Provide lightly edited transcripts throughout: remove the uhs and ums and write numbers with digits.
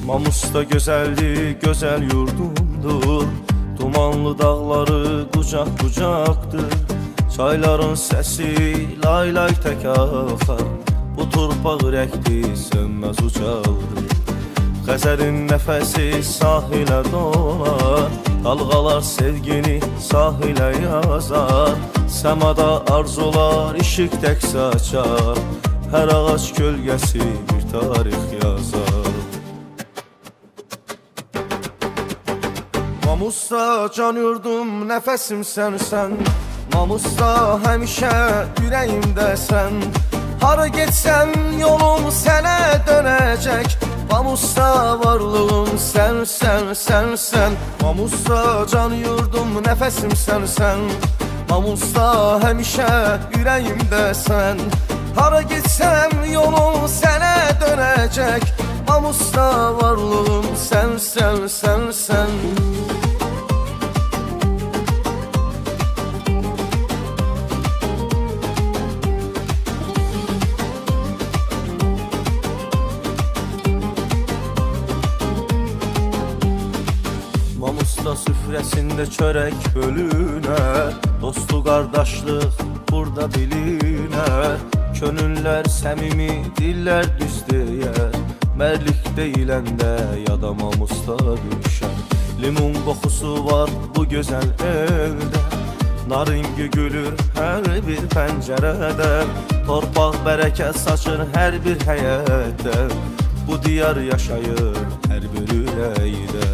Mamus'ta güzeldi, güzel yurdumdur. Dumanlı dağları kucak kucaktır. Çayların sesi lay lay tek akar. Bu torpaq rəkdi sönməz ucaldır. Xəzərin nəfəsi sahilə dolar. Dalğalar sevgini sahilə yazar. Səmada arzular işıq tək saçar. Hər ağac kölgəsi bir tarix yazar. Mamus'ta can yurdum, nəfəsim sənsən. Mamus'ta həmişə ürəyimdəsən. Hara getsəm yolum sənə dönəcək. Mamus'ta varlığım sənsən, sənsən. Mamus'ta can yurdum, nəfəsim sənsən. Mamus'ta həmişə ürəyimdəsən. Hara getsəm yolum sənə dönəcək. Mamus'ta varlığım sənsən, sənsən. Mamus'ta süfrəsində çörək bölünər. Dostu qardaşlıq burada bilinər. Könüllər səmimi, dillər düz deyər. Mərlik deyiləndə yada Mamus'ta düşər. Limon qoxusu var bu gözəl evdə. Naringi gülür hər bir pəncərədə. Torpaq bərəkət saçır hər bir həyətdə. Bu diyar yaşayır hər bir ürəkdə.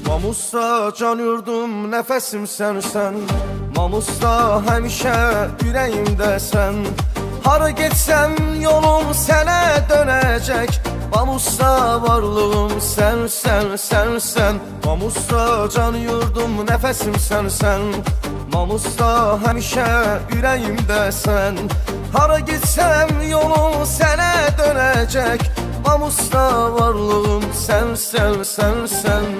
Mamus'ta can yurdum, nəfəsim sənsən. Mamus'ta həmişə ürəyimdəsən. Hara getsəm yolum sənə dönəcək. Mamus'ta varlığım sənsən, sənsən. Mamus'ta can yurdum, nəfəsim sənsən. Mamus'ta həmişə ürəyimdəsən. Hara getsəm yolum sənə dönəcək. Mamus'ta varlığım sənsən, sənsən.